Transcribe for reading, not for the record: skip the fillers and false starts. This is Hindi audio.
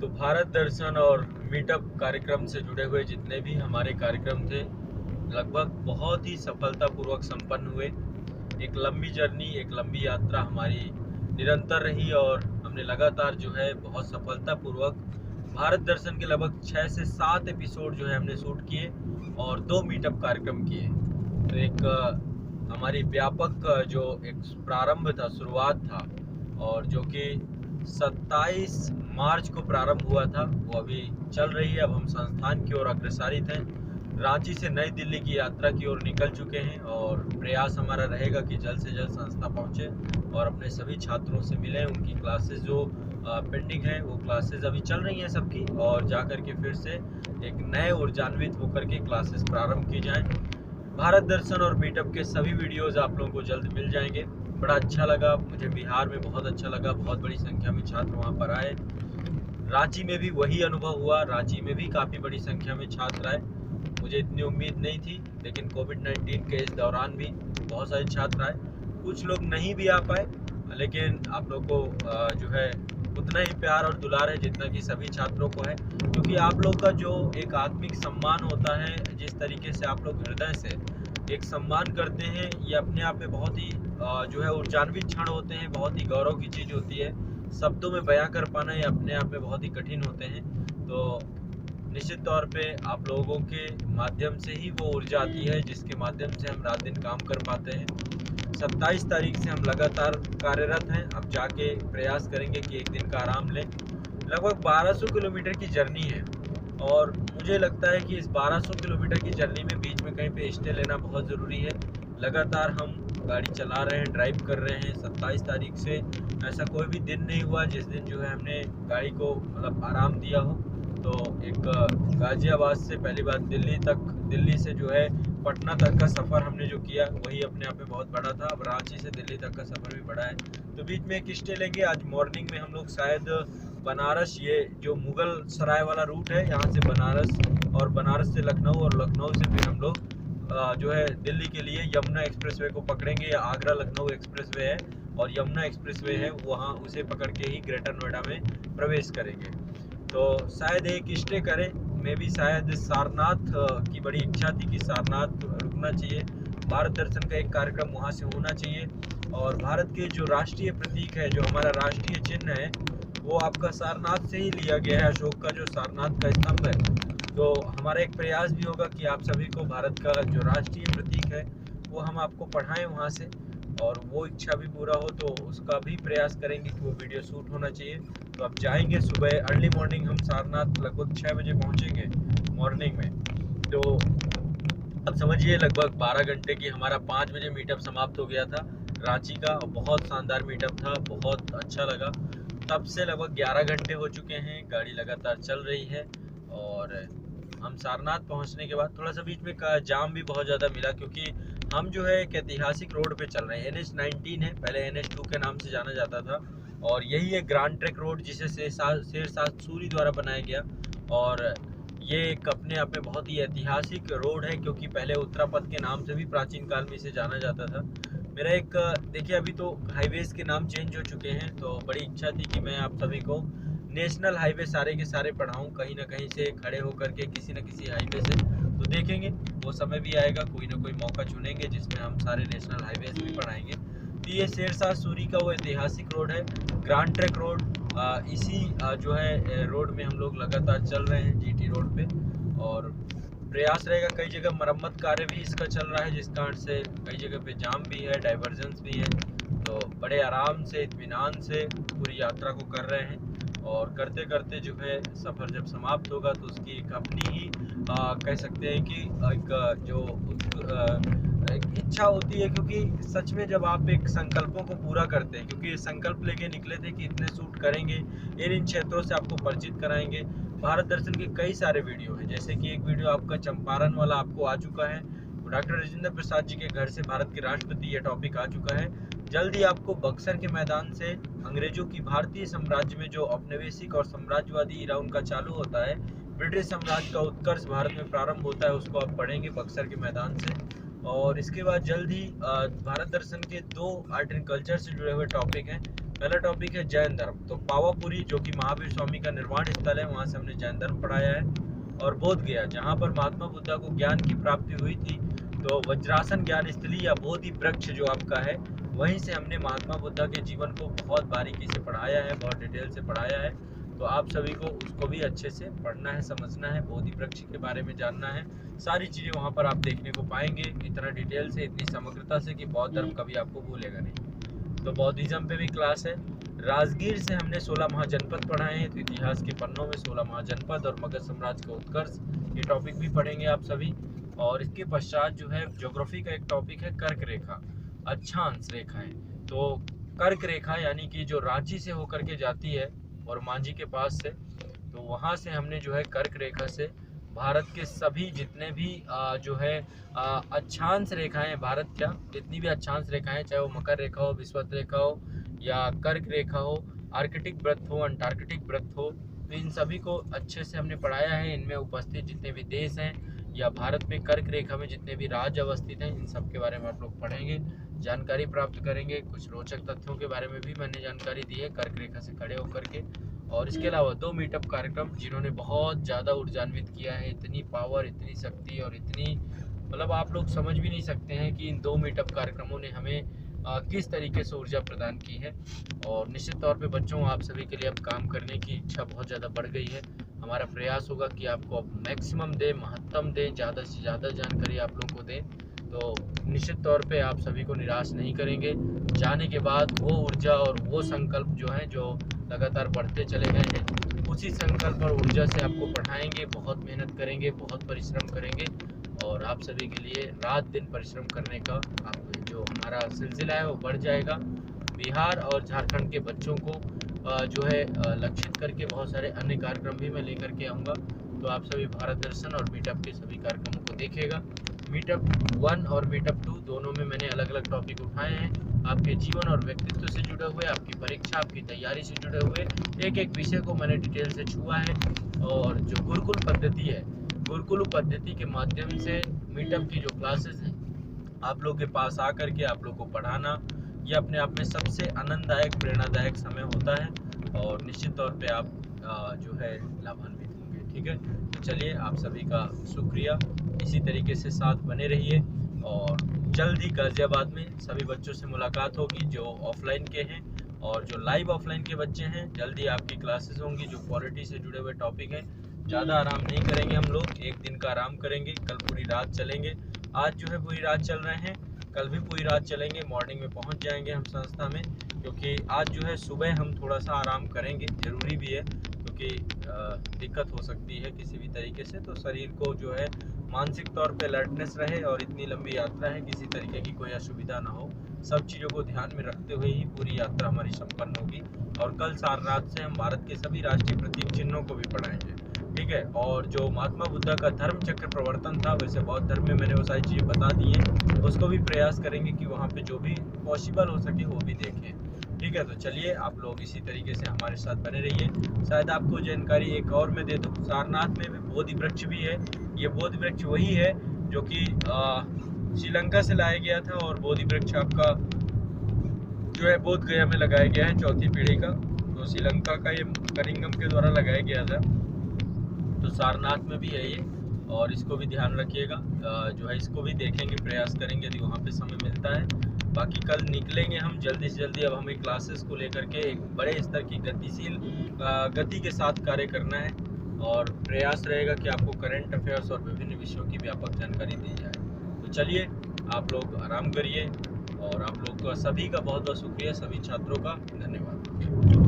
तो भारत दर्शन और मीटअप कार्यक्रम से जुड़े हुए जितने भी हमारे कार्यक्रम थे, लगभग बहुत ही सफलतापूर्वक संपन्न हुए। एक लंबी जर्नी, एक लंबी यात्रा हमारी निरंतर रही और हमने लगातार जो है बहुत सफलतापूर्वक भारत दर्शन के लगभग 6 से 7 एपिसोड जो है हमने शूट किए और 2 मीटअप कार्यक्रम किए। तो एक हमारी व्यापक जो एक प्रारंभ था, शुरुआत था, और जो कि 27 मार्च को प्रारंभ हुआ था, वो अभी चल रही है। अब हम संस्थान की ओर अग्रसरित हैं, रांची से नई दिल्ली की यात्रा की ओर निकल चुके हैं और प्रयास हमारा रहेगा कि जल्द से जल्द संस्था पहुंचे और अपने सभी छात्रों से मिलें। उनकी क्लासेस जो पेंडिंग है, वो क्लासेस अभी चल रही हैं सबकी, और जा कर के फिर से एक नए ऊर्जान्वित होकर के क्लासेस प्रारंभ की जाएं। भारत दर्शन और मीटअप के सभी वीडियोस आप लोगों को जल्द मिल जाएंगे। बड़ा अच्छा लगा मुझे, बिहार में बहुत अच्छा लगा, बहुत बड़ी संख्या में छात्र वहाँ पर आए। रांची में भी वही अनुभव हुआ, रांची में भी काफ़ी बड़ी संख्या में छात्र आए। मुझे इतनी उम्मीद नहीं थी, लेकिन कोविड-19 के इस दौरान भी बहुत सारे छात्र आए। कुछ लोग नहीं भी आ पाए, लेकिन आप लोग को जो है उतना ही प्यार और दुलार है जितना कि सभी छात्रों को है, क्योंकि आप लोग का जो एक आत्मिक सम्मान होता है, जिस तरीके से आप लोग हृदय से एक सम्मान करते हैं, ये अपने आप में बहुत ही जो है ऊर्जान्वित क्षण होते हैं, बहुत ही गौरव की चीज़ होती है। शब्दों में बयां कर पाना ये अपने आप में बहुत ही कठिन होते हैं। तो निश्चित तौर पे आप लोगों के माध्यम से ही वो ऊर्जा आती है जिसके माध्यम से हम रात दिन काम कर पाते हैं। 27 तारीख से हम लगातार कार्यरत हैं। अब जाके प्रयास करेंगे कि एक दिन का आराम लें। लगभग 1200 किलोमीटर की जर्नी है और मुझे लगता है कि इस 1200 किलोमीटर की जर्नी में बीच में कहीं पे स्टे लेना बहुत ज़रूरी है। लगातार हम गाड़ी चला रहे हैं, ड्राइव कर रहे हैं। 27 तारीख से ऐसा कोई भी दिन नहीं हुआ जिस दिन जो है हमने गाड़ी को मतलब आराम दिया हो। तो एक गाज़ियाबाद से पहली बात दिल्ली से जो है पटना तक का सफ़र हमने जो किया वही अपने आप में बहुत बड़ा था। अब रांची से दिल्ली तक का सफ़र भी बड़ा है, तो बीच में एक स्टे लेंगे। आज मॉर्निंग में हम लोग शायद बनारस, ये जो मुगल सराय वाला रूट है, यहाँ से बनारस और बनारस से लखनऊ और लखनऊ से फिर हम लोग जो है दिल्ली के लिए यमुना एक्सप्रेसवे को पकड़ेंगे। या आगरा लखनऊ एक्सप्रेसवे है और यमुना एक्सप्रेसवे है, वहाँ उसे पकड़ के ही ग्रेटर नोएडा में प्रवेश करेंगे। तो शायद एक स्टे करें, मैं भी शायद सारनाथ की बड़ी इच्छा थी कि सारनाथ रुकना चाहिए। भारत दर्शन का एक कार्यक्रम वहाँ से होना चाहिए। और भारत के जो राष्ट्रीय प्रतीक है, जो हमारा राष्ट्रीय चिन्ह है, वो आपका सारनाथ से ही लिया गया है, अशोक का जो सारनाथ का स्तंभ है। तो हमारा एक प्रयास भी होगा कि आप सभी को भारत का जो राष्ट्रीय प्रतीक है वो हम आपको पढ़ाएं वहाँ से, और वो इच्छा भी पूरा हो तो उसका भी प्रयास करेंगे कि वो वीडियो शूट होना चाहिए। तो अब जाएंगे सुबह अर्ली मॉर्निंग, हम सारनाथ लगभग 6 बजे पहुँचेंगे मॉर्निंग में। तो अब समझिए लगभग 12 घंटे की हमारा 5 बजे मीटअप समाप्त हो गया था रांची का। बहुत शानदार मीटअप था, बहुत अच्छा लगा। तब से लगभग 11 घंटे हो चुके हैं, गाड़ी लगातार चल रही है। और हम सारनाथ पहुंचने के बाद थोड़ा सा बीच में जाम भी बहुत ज़्यादा मिला, क्योंकि हम जो है एक ऐतिहासिक रोड पे चल रहे हैं। NH-19 है, पहले NH-2 के नाम से जाना जाता था, और यही है ग्रांड ट्रैक रोड, जिसे शेरशाह सूरी द्वारा बनाया गया। और ये एक अपने आप में बहुत ही ऐतिहासिक रोड है, क्योंकि पहले उत्तरापथ के नाम से भी प्राचीन काल में इसे जाना जाता था। मेरा एक देखिए, अभी तो हाईवेज़ के नाम चेंज हो चुके हैं, तो बड़ी इच्छा थी कि मैं आप सभी को नेशनल हाईवे सारे के सारे पढ़ाऊँ, कहीं ना कहीं से खड़े होकर के किसी न किसी हाईवे से। तो देखेंगे, वो समय भी आएगा, कोई ना कोई मौका चुनेंगे जिसमें हम सारे नेशनल हाईवेज भी पढ़ाएंगे। तो ये शेरशाह सूरी का वो ऐतिहासिक रोड है, ग्रांड ट्रैक रोड। इसी जो है रोड में हम लोग लगातार चल रहे हैं, GT रोड पे। और प्रयास रहेगा, कई जगह मरम्मत कार्य भी इसका चल रहा है, जिस कारण से कई जगह पे जाम भी है, डाइवर्जेंस भी है। तो बड़े आराम से, इत्मीनान से पूरी यात्रा को कर रहे हैं। और करते करते जो है सफ़र जब समाप्त होगा तो उसकी एक अपनी ही कह सकते हैं कि एक जो एक इच्छा होती है, क्योंकि सच में जब आप एक संकल्पों को पूरा करते हैं, क्योंकि संकल्प लेके निकले थे कि इतने शूट करेंगे, इन क्षेत्रों से आपको परिचित कराएंगे। भारत दर्शन के कई सारे वीडियो हैं, जैसे कि एक वीडियो आपका चंपारण वाला आपको आ चुका है, डॉक्टर राजेंद्र प्रसाद जी के घर से भारत के राष्ट्रपति, ये टॉपिक आ चुका है। जल्द ही आपको बक्सर के मैदान से अंग्रेजों की भारतीय साम्राज्य में जो औपनिवेशिक और साम्राज्यवादी इरा उनका चालू होता है, ब्रिटिश साम्राज्य का उत्कर्ष भारत में प्रारंभ होता है, उसको आप पढ़ेंगे बक्सर के मैदान से। और इसके बाद जल्द ही भारत दर्शन के 2 आर्ट एंड कल्चर से जुड़े हुए टॉपिक हैं, पहला टॉपिक है जैन धर्म। तो पावापुरी जो कि महावीर स्वामी का निर्वाण स्थल है, वहाँ से हमने जैन धर्म पढ़ाया है। और बोध गया, जहाँ पर महात्मा बुद्धा को ज्ञान की प्राप्ति हुई थी, तो वज्रासन ज्ञान स्थली या बोधि वृक्ष जो आपका है, वहीं से हमने महात्मा बुद्धा के जीवन को बहुत बारीकी से पढ़ाया है, बहुत डिटेल से पढ़ाया है। तो आप सभी को उसको भी अच्छे से पढ़ना है, समझना है, बोधि वृक्ष के बारे में जानना है। सारी चीज़ें वहाँ पर आप देखने को पाएंगे, इतना डिटेल से, इतनी समग्रता से कि बौद्ध धर्म कभी आपको भूलेगा नहीं। तो बौद्धिज्म पे भी क्लास है। राजगीर से हमने 16 महाजनपद पढ़ाए हैं। तो इतिहास के पन्नों में 16 महाजनपद और मगध साम्राज्य का उत्कर्ष, ये टॉपिक भी पढ़ेंगे आप सभी। और इसके पश्चात जो है ज्योग्राफी का एक टॉपिक है कर्क रेखा, अक्षांश रेखाएं। तो कर्क रेखा यानी कि जो रांची से होकर के जाती है और मांझी के पास से, तो वहाँ से हमने जो है कर्क रेखा से भारत के सभी जितने भी जो है अक्षांश रेखाएं, भारत क्या जितनी भी अक्षांश रेखाएं, चाहे वो मकर रेखा हो, विषुवत रेखा हो या कर्क रेखा हो, आर्कटिक वृत्त हो, अंटार्कटिक वृत्त हो, तो इन सभी को अच्छे से हमने पढ़ाया है। इनमें उपस्थित जितने भी देश हैं या भारत में कर्क रेखा में जितने भी राज्य अवस्थित हैं, इन सब के बारे में आप लोग पढ़ेंगे, जानकारी प्राप्त करेंगे। कुछ रोचक तथ्यों के बारे में भी मैंने जानकारी दी है कर्क रेखा से खड़े होकर के। और इसके अलावा 2 मीटअप कार्यक्रम जिन्होंने बहुत ज़्यादा ऊर्जान्वित किया है, इतनी पावर, इतनी शक्ति और इतनी, मतलब आप लोग समझ भी नहीं सकते हैं कि इन 2 मीटअप कार्यक्रमों ने हमें किस तरीके से ऊर्जा प्रदान की है। और निश्चित तौर पे बच्चों, आप सभी के लिए अब काम करने की इच्छा बहुत ज़्यादा बढ़ गई है। हमारा प्रयास होगा कि आपको अब मैक्सिमम दें, महत्तम दें, ज़्यादा से ज़्यादा जानकारी आप लोगों को दें। तो निश्चित तौर पे आप सभी को निराश नहीं करेंगे। जाने के बाद वो ऊर्जा और वो संकल्प जो है, जो लगातार बढ़ते चले गए हैं, उसी संकल्प और ऊर्जा से आपको पढ़ाएंगे। बहुत मेहनत करेंगे, बहुत परिश्रम करेंगे और आप सभी के लिए रात दिन परिश्रम करने का आप जो हमारा सिलसिला है वो बढ़ जाएगा। बिहार और झारखंड के बच्चों को जो है लक्षित करके बहुत सारे अन्य कार्यक्रम भी मैं लेकर के आऊँगा। तो आप सभी भारत दर्शन और मीटअप के सभी कार्यक्रमों को देखिएगा। मीटअप 1 और मीटअप 2 दोनों में मैंने अलग अलग टॉपिक उठाए हैं, आपके जीवन और व्यक्तित्व से जुड़े हुए, आपकी परीक्षा, आपकी तैयारी से जुड़े हुए एक एक विषय को मैंने डिटेल से छुआ है। और जो गुरुकुल पद्धति है, गुरुकुल पद्धति के माध्यम से मीटअप की जो क्लासेस हैं, आप लोग के पास आकर के आप लोग को पढ़ाना, ये अपने आप में सबसे आनंददायक, प्रेरणादायक समय होता है। और निश्चित तौर पे आप जो है लाभान्वित होंगे। ठीक है, तो चलिए, आप सभी का शुक्रिया। इसी तरीके से साथ बने रहिए और जल्द ही गाज़ियाबाद में सभी बच्चों से मुलाकात होगी जो ऑफलाइन के हैं, और जो लाइव ऑफलाइन के बच्चे हैं, जल्दी आपकी क्लासेस होंगी जो पॉलिटी से जुड़े हुए टॉपिक हैं। ज़्यादा आराम नहीं करेंगे हम लोग, एक दिन का आराम करेंगे, कल पूरी रात चलेंगे। आज जो है पूरी रात चल रहे हैं, कल भी पूरी रात चलेंगे, मॉर्निंग में पहुंच जाएंगे हम संस्था में। क्योंकि आज जो है सुबह हम थोड़ा सा आराम करेंगे, ज़रूरी भी है, क्योंकि दिक्कत हो सकती है किसी भी तरीके से। तो शरीर को जो है मानसिक तौर पे अलर्टनेस रहे, और इतनी लंबी यात्रा है, किसी तरीके की कोई असुविधा ना हो। सब चीज़ों को ध्यान में रखते हुए ही पूरी यात्रा हमारी संपन्न होगी। और कल सारनाथ से हम भारत के सभी राष्ट्रीय प्रतीक चिन्हों को भी पढ़ाएंगे। ठीक है, और जो महात्मा बुद्धा का धर्म चक्र प्रवर्तन था, वैसे बौद्ध धर्म में मैंने वो सारी चीज़ें बता दी हैं, उसको भी प्रयास करेंगे कि वहाँ पे जो भी पॉसिबल हो सके वो भी देखें। ठीक है, तो चलिए, आप लोग इसी तरीके से हमारे साथ बने रहिए। शायद आपको जानकारी एक और मैं दे दूँ, सारनाथ में भी बोधि वृक्ष भी है। ये बोधि वृक्ष वही है जो कि श्रीलंका से लाया गया था, और बोधि वृक्ष आपका जो है बोध गया में लगाया गया है, 4थी पीढ़ी का। तो श्रीलंका का ये कनिंगम के द्वारा लगाया गया था। तो सारनाथ में भी है ये, और इसको भी ध्यान रखिएगा। जो है इसको भी देखेंगे, प्रयास करेंगे यदि वहाँ पे समय मिलता है। बाकी कल निकलेंगे हम जल्दी से जल्दी। अब हमें क्लासेस को लेकर के एक बड़े स्तर की गतिशील गति के साथ कार्य करना है, और प्रयास रहेगा कि आपको करंट अफेयर्स और विभिन्न विषयों की व्यापक जानकारी दी जाए। तो चलिए, आप लोग आराम करिए, और आप लोग का सभी का बहुत बहुत शुक्रिया, सभी छात्रों का धन्यवाद।